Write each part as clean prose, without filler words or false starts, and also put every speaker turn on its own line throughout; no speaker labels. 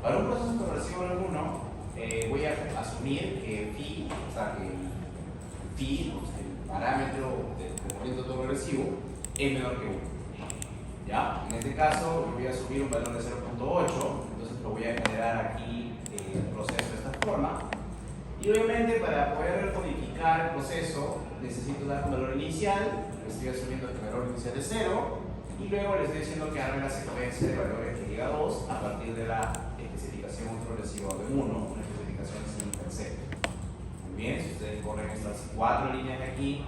Para un proceso progresivo orden 1, voy a asumir que phi, o sea, que phi, el parámetro del componente autoprogresivo, es menor que 1. ¿Ya? En este caso, yo voy a asumir un valor de 0.8, entonces lo voy a generar aquí el proceso de esta forma. Y obviamente, para poder codificar el proceso, necesito dar un valor inicial. Le estoy asumiendo que el valor inicial es 0. Y luego le estoy diciendo que arme la secuencia de valores que llega a 2 a partir de la especificación progresiva de 1, una especificación sin intercepto. Muy bien, si ustedes corren estas 4 líneas de aquí,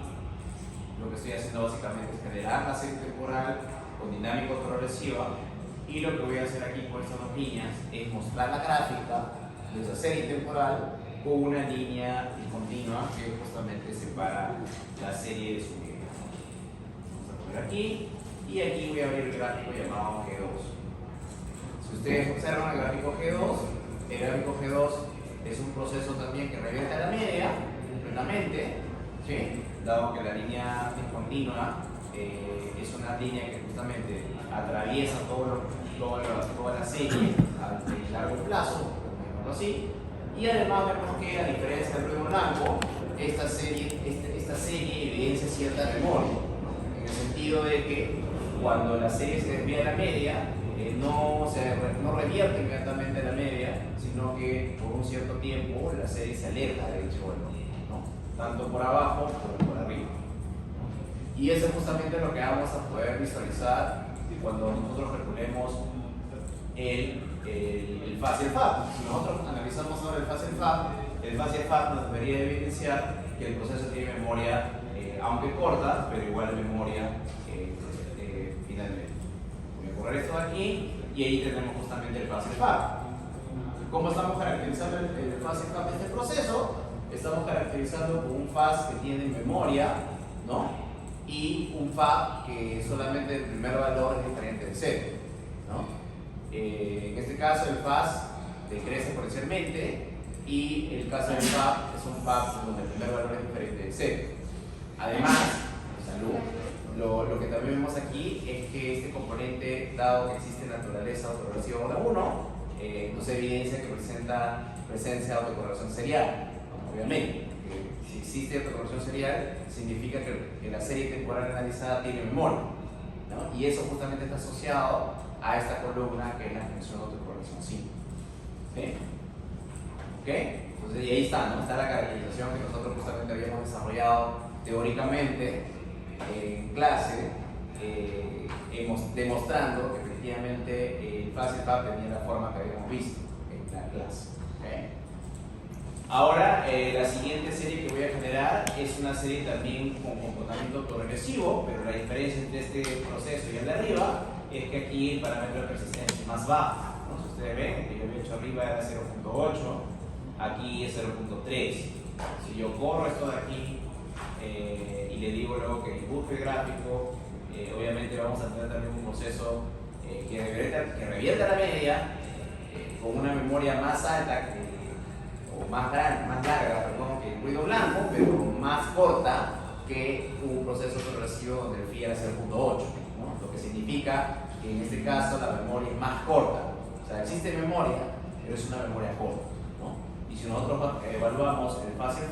lo que estoy haciendo básicamente es generar la serie temporal con dinámica progresiva, y lo que voy a hacer aquí con estas 2 líneas es mostrar la gráfica de esa serie temporal con una línea discontinua que justamente separa la serie de su medio. Vamos a poner aquí. Y aquí voy a abrir el gráfico llamado G2. Si ustedes observan el gráfico G2 es un proceso también que revierte a la media completamente, ¿sí? Dado que la línea discontinua es una línea que justamente atraviesa toda la serie a largo plazo, por así. Y además vemos que, a diferencia del ruido blanco, esta serie evidencia cierta memoria, ¿no? En el sentido de que cuando la serie se desvía de la media, no revierte inmediatamente a la media, sino que por un cierto tiempo la serie se aleja de dicho valor, ¿no? Tanto por abajo como por arriba, ¿no? Y eso es justamente lo que vamos a poder visualizar cuando nosotros calculemos el phase y el FAB. Si nosotros analizamos ahora el phase y el FAB nos debería evidenciar que el proceso tiene memoria, aunque corta, pero igual memoria finalmente. Voy a correr esto de aquí y ahí tenemos justamente el phase y el FAB. ¿Cómo estamos caracterizando el phase y el FAB de este proceso? Estamos caracterizando con un phase que tiene memoria, ¿no? Y un FAB que solamente el primer valor es diferente de 0, ¿no? En este caso el phase decrece exponencialmente y el caso del FAB es un FAB donde el primer valor es diferente de 0. Además, lo que también vemos aquí es que este componente, dado que existe naturaleza autocorrelativa orden 1, nos evidencia que presenta presencia de autocorrelación serial, ¿no? Obviamente. Si existe autocorrelación serial, significa que la serie temporal analizada tiene memoria, ¿no? Y eso justamente está asociado a esta columna que es la función de autocorrelación simple. ¿Sí? ¿Ok? Entonces, y ahí está, ¿no? Está la caracterización que nosotros justamente habíamos desarrollado teóricamente en clase, demostrando que efectivamente el phase y el FAB tenía la forma que habíamos visto en la clase. ¿Okay? Ahora, la siguiente serie que voy a generar es una serie también con comportamiento autoregresivo, pero la diferencia entre este proceso y el de arriba es que aquí el parámetro de persistencia es más bajo, ¿no? Si ustedes ven, que yo había hecho arriba era 0.8, aquí es 0.3. Si yo corro esto de aquí y le digo luego que dibuje el gráfico, obviamente vamos a tener también un proceso que revierte a la media con una memoria más alta más larga, perdón, que el ruido blanco, pero más corta que un proceso progresivo donde el phi era 0.8, ¿no? Lo que significa que en este caso la memoria es más corta. O sea, existe memoria, pero es una memoria corta, ¿no? Y si nosotros evaluamos el phase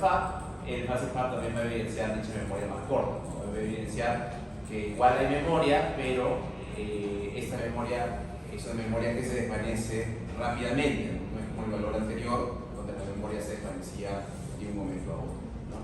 y el FAB también va a evidenciar dicha memoria más corta, ¿no? Va a evidenciar que igual hay memoria, pero esta memoria es una memoria que se desvanece rápidamente, no es como el valor anterior, donde la memoria se desvanecía de un momento a otro, ¿no?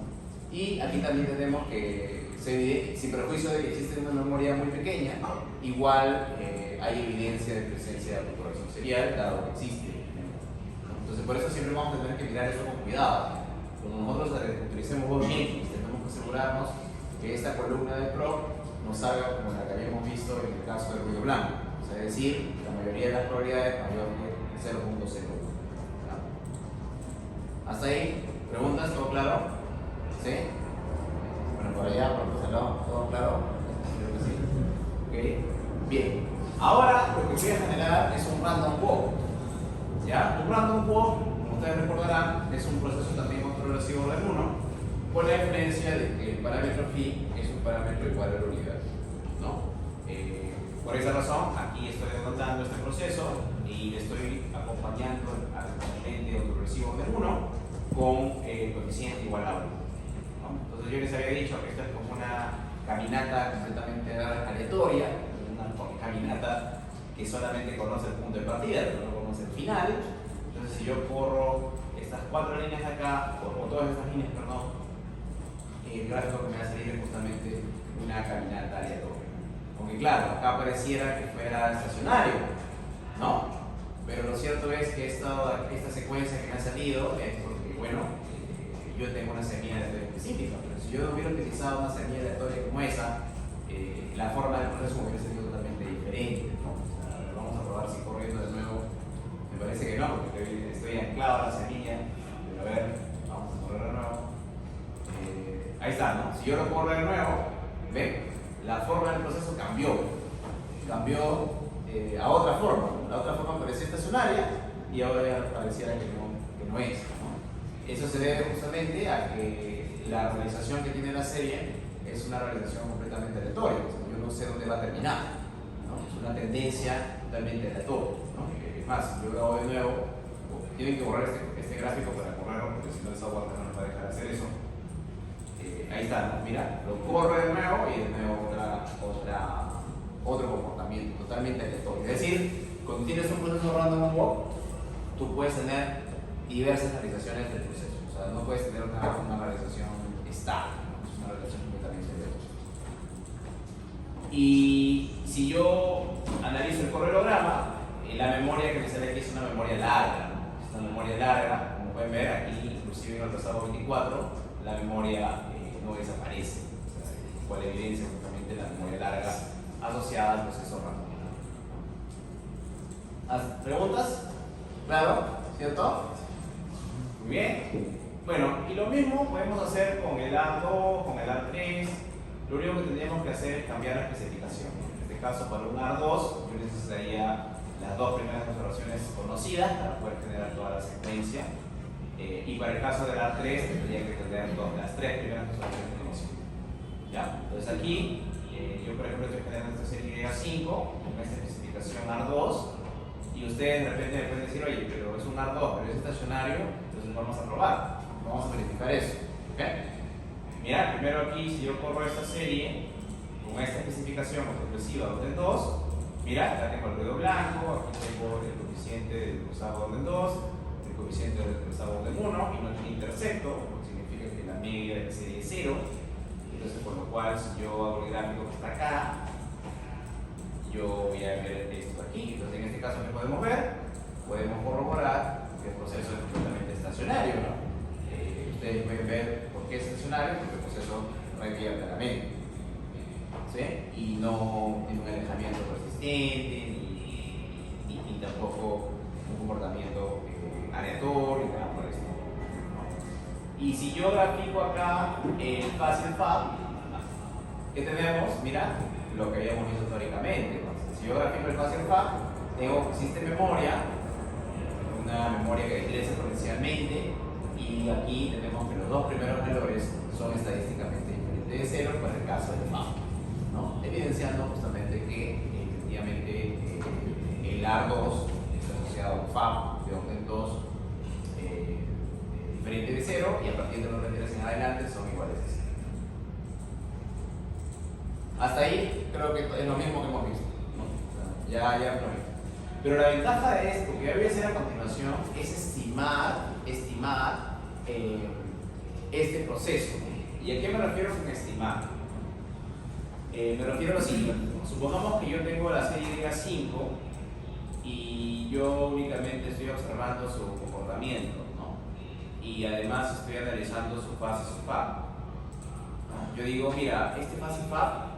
Y aquí también tenemos que, sin perjuicio de que existe una memoria muy pequeña, igual hay evidencia de presencia de autocorrelación serial, dado que existe, ¿no? Entonces, por eso siempre vamos a tener que mirar eso con cuidado. Cuando nosotros utilicemos Boolean, tenemos que asegurarnos que esta columna de PROC nos salga como la que habíamos visto en el caso del ruido blanco, o sea, es decir, la mayoría de las probabilidades mayor que 0.01. ¿Hasta ahí? ¿Preguntas? ¿Todo claro? ¿Sí? Bueno, por allá, por el salón, ¿todo claro? Creo que sí. ¿Ok? Bien. Ahora lo que voy a generar es un random walk. ¿Ya? Un random walk, como ustedes recordarán, es un proceso también controlativo orden 1, con la diferencia de que el parámetro phi es un parámetro igual al universo, ¿no? Por esa razón, aquí estoy anotando este proceso y le estoy acompañando progresivo del 1 con coeficiente igual a 1. ¿No? Entonces yo les había dicho que esto es como una caminata completamente aleatoria, una caminata que solamente conoce el punto de partida, pero no conoce el final. Entonces si yo corro estas 4 líneas de acá, o todas estas líneas, perdón, el gráfico que me va a salir es justamente una caminata aleatoria. Aunque claro, acá pareciera que fuera estacionario, ¿no? Pero lo cierto es que esta secuencia que me ha salido es porque, bueno, yo tengo una semilla aleatoria específica, pero si yo hubiera utilizado una semilla aleatoria como esa, la forma del proceso hubiera sido totalmente diferente, ¿no? O sea, vamos a probar si corriendo de nuevo. Me parece que no, porque estoy anclado a la semilla, pero a ver, vamos a correr de nuevo. Ahí está, ¿no? Si yo lo corro de nuevo, ven, la forma del proceso cambió a otra forma. La otra forma parecía estacionaria y ahora ya pareciera que no es, ¿no? Eso se debe justamente a que la realización que tiene la serie es una realización completamente aleatoria. O sea, yo no sé dónde va a terminar, ¿no? Es una tendencia totalmente aleatoria, ¿no? Es más, si yo lo hago de nuevo, tienen que borrar este gráfico para correrlo, porque si no el software no nos va a dejar hacer eso. Ahí está, ¿no? Mira, lo corre de nuevo y de nuevo otro comportamiento totalmente aleatorio. Es decir, cuando tienes un proceso random walk, tú puedes tener diversas realizaciones del proceso. O sea, no puedes tener una realización estable, ¿no? Es una realización completamente aleatoria. Y si yo analizo el correlograma, la memoria que me sale aquí es una memoria larga, ¿no? Es una memoria larga, como pueden ver aquí, inclusive en el trazado 24, la memoria no desaparece, o sea, cual evidencia justamente la memoria larga asociada al proceso random. ¿Preguntas? ¿Claro? ¿Cierto? Muy bien. Bueno, y lo mismo podemos hacer con el AR2, con el AR3. Lo único que tendríamos que hacer es cambiar la especificación. En este caso, para un AR2, yo necesitaría las dos primeras observaciones conocidas para poder generar toda la secuencia. Y para el caso del AR3 tendría que tener las tres primeras observaciones conocidas. ¿Ya? Entonces aquí, yo por ejemplo estoy generando esta serie de A5 con esta especificación AR2 y ustedes de repente me pueden decir, oye, pero es un AR2, pero es estacionario, entonces vamos a probar, vamos a verificar eso. ¿Okay? Mira, primero aquí, si yo corro esta serie con esta especificación progresiva de orden 2, mira, acá tengo el ruido blanco, aquí tengo el coeficiente del cruzado de orden 2, el coeficiente del cruzado de orden 1 y no tiene intersecto, lo que significa que la media de la serie es 0. Entonces, por lo cual, si yo hago el gráfico que está acá, yo voy a ver esto aquí. Entonces, en este caso, ¿qué podemos ver? Podemos corroborar que el proceso es completamente estacionario, ¿no? Ustedes pueden ver por qué es estacionario, porque el proceso revierte la media, ¿sí? Y no en un alejamiento persistente, ni tampoco un comportamiento aleatorio, nada por eso. Y si yo grafico acá el fácil fab, ¿qué tenemos? Mira, lo que habíamos visto históricamente. Entonces, si yo grafico el fácil fab, existe memoria, una memoria que decrece exponencialmente, y aquí tenemos que los dos primeros valores son estadísticamente diferentes de 0 para el caso del fab, ¿no? Evidenciando justamente que efectivamente el AR2 está asociado a un fab de orden 2 diferente de 0 y a partir de los renderes en adelante son iguales a 0. Hasta ahí creo que es lo mismo que hemos visto, ¿no? Ya lo mismo. Pero la ventaja de esto que voy a hacer a continuación es estimar este proceso. ¿Y a qué me refiero con estimar? Me refiero a lo siguiente. Supongamos que yo tengo la serie de A5 y yo únicamente estoy observando su comportamiento, ¿no? Y además estoy analizando su fase y su fab. Yo digo, mira, este fase y fab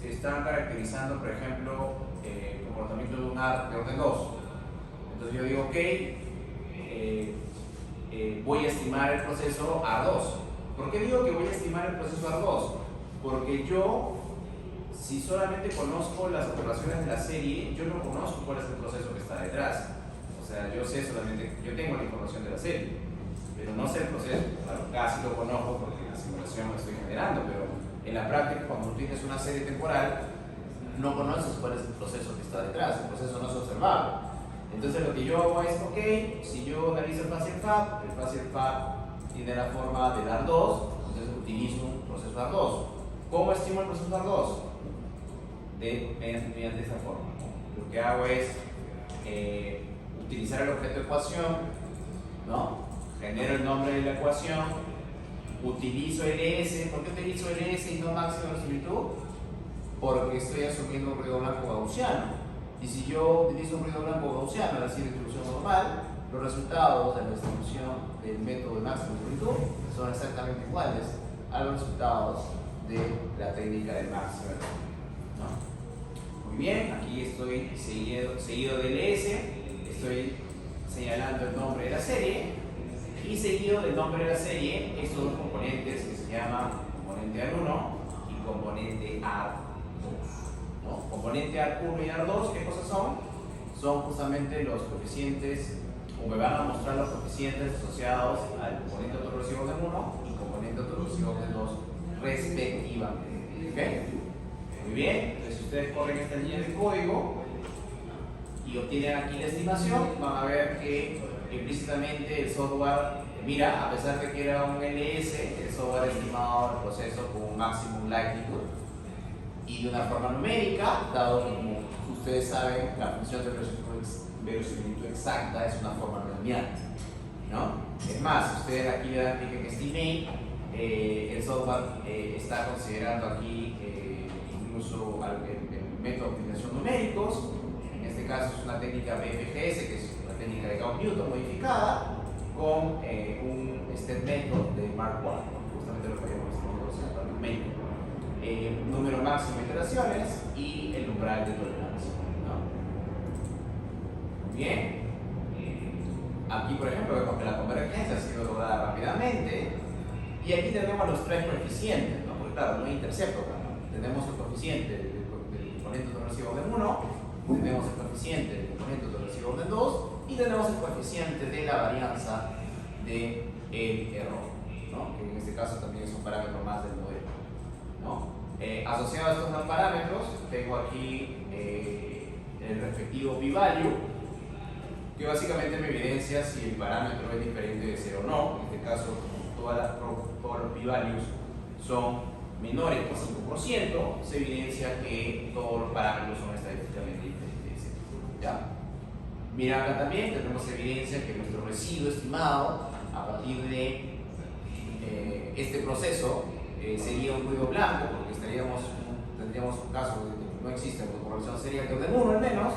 están caracterizando, por ejemplo, el comportamiento de un AR de orden 2. Entonces yo digo, ok, voy a estimar el proceso AR2. ¿Por qué digo que voy a estimar el proceso AR2? Porque yo, si solamente conozco las observaciones de la serie, yo no conozco cuál es el proceso que está detrás. O sea, yo sé solamente, yo tengo la información de la serie, pero no sé el proceso. Claro, casi lo conozco porque en la simulación lo estoy generando, pero en la práctica, cuando tienes una serie temporal, no conoces cuál es el proceso que está detrás, el proceso no es observable. Entonces lo que yo hago es, ok, si yo analizo el facial fab tiene la forma de DAR2, entonces utilizo un proceso DAR2. ¿Cómo estimo el proceso DAR2? Mediante esta forma. Lo que hago es utilizar el objeto de ecuación, ¿no? Genero el nombre de la ecuación, utilizo LS. ¿Por qué utilizo LS y no máxima verosimilitud? Porque estoy asumiendo un ruido blanco gaussiano. Y si yo utilizo un ruido blanco gaussiano, es decir, distribución normal, los resultados de la distribución del método de máxima verosimilitud son exactamente iguales a los resultados de la técnica de máxima verosimilitud, ¿no? Muy bien, aquí estoy seguido del LS, estoy señalando el nombre de la serie y seguido del nombre de la serie estos dos componentes que se llaman componente AR1 y componente AR2, ¿no? Componente AR1 y AR2, ¿qué cosas son? Son justamente los coeficientes, o me van a mostrar los coeficientes asociados al componente autoregresivo orden 1 y componente autoregresivo orden 2 respectivamente. ¿Okay? Muy bien, entonces si ustedes corren esta línea de código y obtienen aquí la estimación, van a ver que implícitamente el software, mira, a pesar de que era un LS, el software ha estimado el proceso con un maximum likelihood y de una forma numérica, dado que, como ustedes saben, la función de verosimilitud exacta es una forma no lineal, ¿no? Es más, si ustedes aquí le dan clic en Estimate, el software está considerando aquí incluso el método de optimización numéricos. En este caso es una técnica BFGS, que es una técnica de Gauss-Newton modificada con un step method de Mark I, ¿no? Justamente lo que habíamos visto numérico. Número máximo de iteraciones y el umbral de tolerancia, ¿no? Muy bien. Aquí, por ejemplo, vemos que la convergencia ha sido lograda rápidamente y aquí tenemos los tres coeficientes, ¿no? Porque claro, no hay intercepto acá, ¿no? Tenemos el coeficiente del componente autoregresivo orden 1, tenemos el coeficiente del componente autoregresivo orden 2 y tenemos el coeficiente de la varianza del error, ¿no? Que en este caso también es un parámetro más del modelo, ¿no? Asociado a estos dos parámetros, tengo aquí el respectivo p-value, que básicamente me evidencia si el parámetro es diferente de 0 o no. En este caso, todos los p-values son menores que 5%, se evidencia que todos los parámetros son estadísticamente diferentes. ¿Ya? Mira, acá también tenemos evidencia que nuestro residuo estimado a partir de este proceso sería un ruido blanco, porque tendríamos un caso de que no existe autocorrelación serial de orden 1 al menos.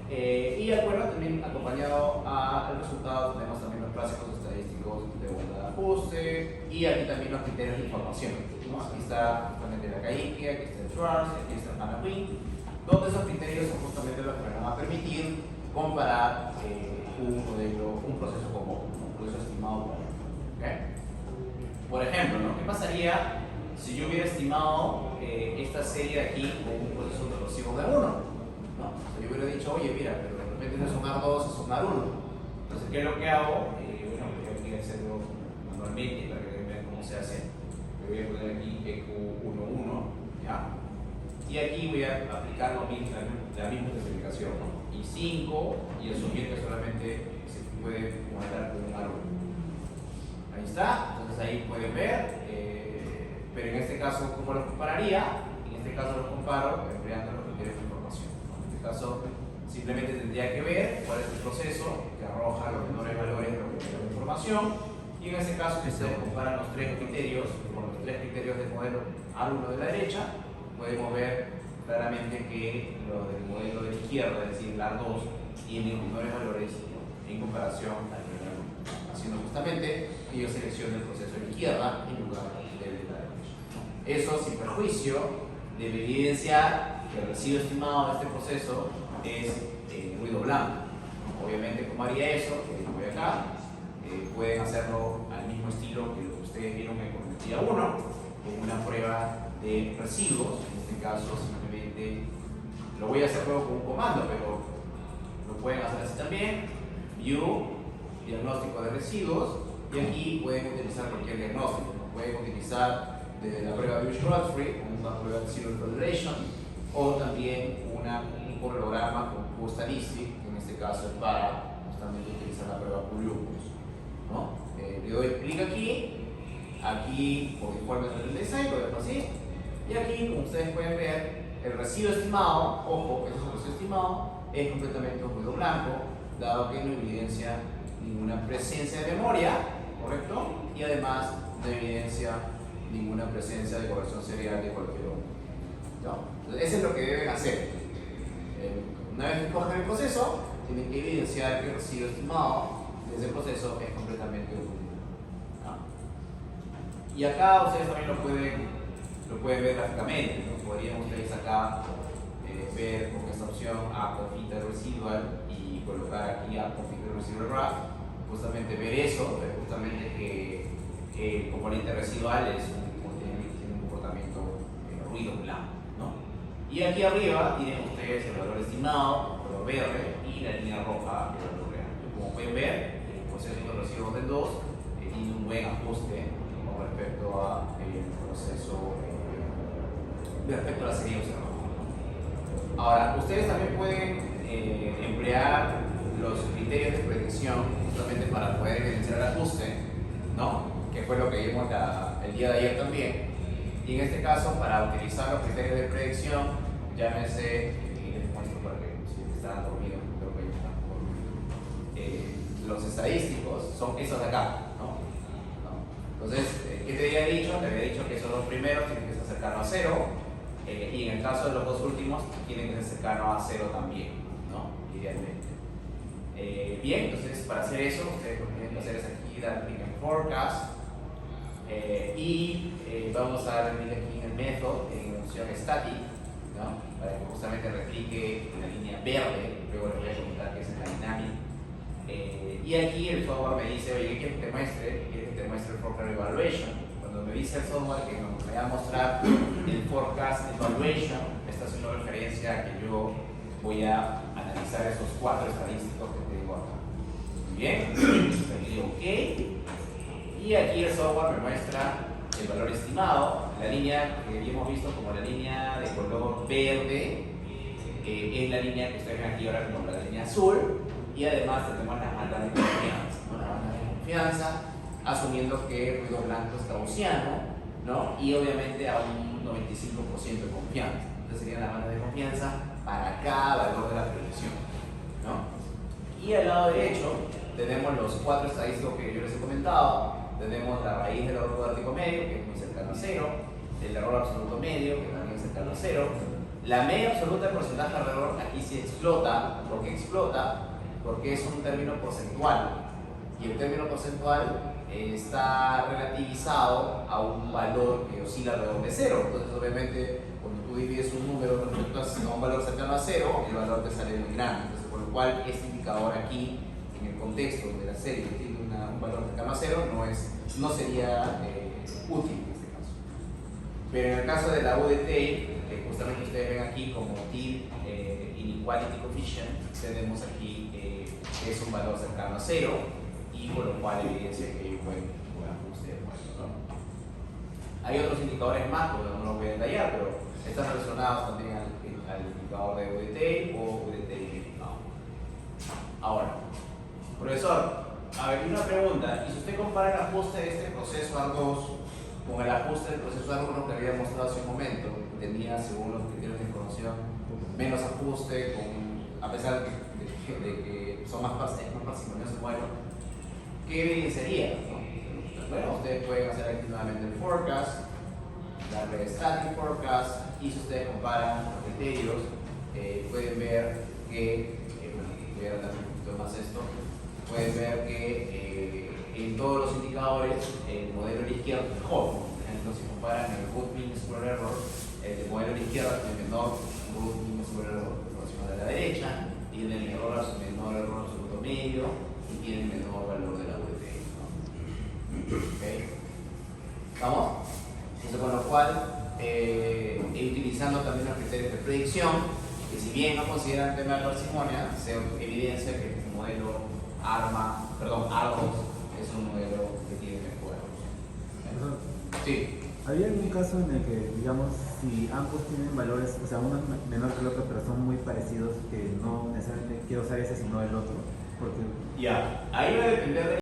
Y de acuerdo también acompañado al resultado tenemos también los clásicos estadísticos de bondad de ajuste y aquí también los criterios de información, ¿no? Aquí está justamente la CAIC, aquí está el Schwartz, aquí está el Hanna-Quinn, donde esos criterios son justamente los que me van a permitir comparar un proceso común, un proceso estimado común, ¿okay? Por ejemplo, ¿no? ¿Qué pasaría si yo hubiera estimado esta serie de aquí con un proceso autoregresivo de 1? Yo hubiera dicho, oye, mira, pero de repente no es un R2, es un R1. Entonces, ¿qué es lo que hago? Bueno, voy aquí a hacerlo manualmente para que vean cómo se hace. Me voy a poner aquí EQ11, ¿ya? Y aquí voy a aplicar la misma especificación, ¿no? Y 5, y asumir que solamente se puede comentar con un R1. Ahí está, entonces ahí pueden ver, pero en este caso, ¿cómo los compararía? En este caso los comparo empleando los criterios de información. En este caso, simplemente tendría que ver cuál es el proceso que arroja los menores valores de los criterios de información, y en este caso, si ustedes comparan los tres criterios con los tres criterios del modelo A1 de la derecha, podemos ver claramente que los del modelo de la izquierda, es decir, la A2, tienen menores valores en comparación al de la A1, haciendo justamente que yo seleccione el proceso de la izquierda en lugar del de la derecha. Eso sin perjuicio debe evidenciar que el residuo estimado de este proceso es ruido blanco. Obviamente, ¿cómo haría eso? Voy acá, pueden hacerlo al mismo estilo que lo que ustedes vieron en Cometría 1, con una prueba de residuos. En este caso, simplemente lo voy a hacer luego con un comando, pero lo pueden hacer así también. View, diagnóstico de residuos, y aquí pueden utilizar cualquier diagnóstico. Pueden utilizar desde la prueba Bush-Rodfrey, una prueba de Zero Toleration, o también un programa con Q-Statistic, en este caso es para justamente utilizar la prueba Curious, ¿no? Le doy clic aquí por informe del 36, lo dejo así, y aquí, como ustedes pueden ver, el residuo estimado, ojo, ese es el residuo estimado, es completamente un ruido blanco, dado que no evidencia ninguna presencia de memoria, ¿correcto? Y además no evidencia ninguna presencia de corrección serial de cualquier otro, ¿no? Entonces, eso es lo que deben hacer. Una vez que cogen el proceso, tienen que evidenciar que el residuo estimado de ese proceso es completamente útil, ¿no? Y acá ustedes también lo pueden ver gráficamente, ¿no? Podrían ustedes acá ver con esta opción Add Configure Residual y colocar aquí Add Configure Residual Graph, justamente ver eso, ver justamente que el componente residual tiene un comportamiento ruido blanco, ¿no? Y aquí arriba tienen ustedes el valor estimado, el valor verde y la línea roja, el valor real. Como pueden ver, el proceso de residuos del 2 tiene un buen ajuste con respecto a el proceso respecto a la serie observada. Ahora, ustedes también pueden emplear los criterios de predicción justamente para poder evidenciar el ajuste, ¿no? Que fue lo que vimos el día de ayer también. Y en este caso, para utilizar los criterios de predicción, llámese, les muestro para que si están dormidos, creo que ya están los estadísticos son esos de acá, ¿no? Entonces, ¿qué te había dicho? Te había dicho que esos dos primeros tienen que ser cercanos a 0. Y en el caso de los dos últimos, tienen que ser cercanos a 0 también, ¿no? Idealmente. Bien, entonces para hacer eso, ustedes lo que tienen que hacer es aquí dar clic en Forecast y vamos a dar clic aquí en el método, en la opción Static, ¿no? Para que justamente replique la línea verde, luego les voy a comentar que es en la dinámica. Y aquí el software me dice, oye, ¿qué quieres que te muestre? ¿Quieres que te muestre el Forecast Evaluation? Cuando me dice el software que me va a mostrar el Forecast Evaluation, me está haciendo referencia a que yo voy a analizar esos 4 estadísticos que te digo acá. Muy bien, le digo OK, y aquí el software me muestra el valor estimado, la línea que hemos visto como la línea de color verde, es la línea que ustedes ven aquí ahora como la línea azul, y además tenemos la banda de confianza, ¿no? La banda de confianza, asumiendo que el ruido blanco es gaussiano, ¿no? Y obviamente a un 95% de confianza. Entonces sería la banda de confianza para cada valor de la predicción, ¿no? Y al lado derecho tenemos los 4 estadísticos que yo les he comentado. Tenemos la raíz del error cuadrático medio, que es muy cercano a 0, el error absoluto medio, que también es cercano a 0. La media absoluta del porcentaje de error aquí sí explota, porque es un término porcentual. Y el término porcentual está relativizado a un valor que oscila alrededor de 0. Entonces, obviamente, cuando tú divides un número respecto a un valor cercano a 0, el valor te sale muy grande. Entonces, por lo cual, este indicador aquí, en el contexto de la serie que tiene un valor cercano a 0, no sería útil en este caso. Pero en el caso de la UDT, que justamente ustedes ven aquí como TIL Inequality Coefficient, tenemos aquí que es un valor cercano a 0, y por lo cual evidencia que hay un buen ajuste de puesto, ¿no? Hay otros indicadores más, pero no los voy a detallar, pero están relacionados también al indicador de UDT o UDT. No. Ahora, profesor, a ver, una pregunta. ¿Y si usted compara el ajuste de este proceso R2 con el ajuste del proceso R1 que había mostrado hace un momento, que tenía, según los criterios de información, menos ajuste, a pesar de que son más parsimoniosos, bueno, ¿qué evidenciaría? Bueno, ustedes pueden hacer aquí nuevamente el forecast, darle static forecast, y si ustedes comparan los criterios, pueden ver que, voy a dar un poquito más esto, pueden ver que en todos los indicadores el modelo de la izquierda es mejor. Por ejemplo, si comparan el root mean square error, el modelo de la izquierda tiene menor root mean square error próximo de la derecha, tiene el menor error absoluto medio y tiene el menor valor de la UDT, ¿no? ¿Okay? ¿Estamos? Entonces, con lo cual, utilizando también los criterios de predicción, que si bien no consideran tema de parsimonia, se evidencia que el modelo ARMA, perdón, ARDOS es un modelo que tiene mejor evolución. ¿Sí?
Había algún caso en el que, digamos, si ambos tienen valores, o sea, uno es menor que el otro, pero son muy parecidos, que no necesariamente quiero usar ese sino el otro, porque
Ya, ahí va a depender de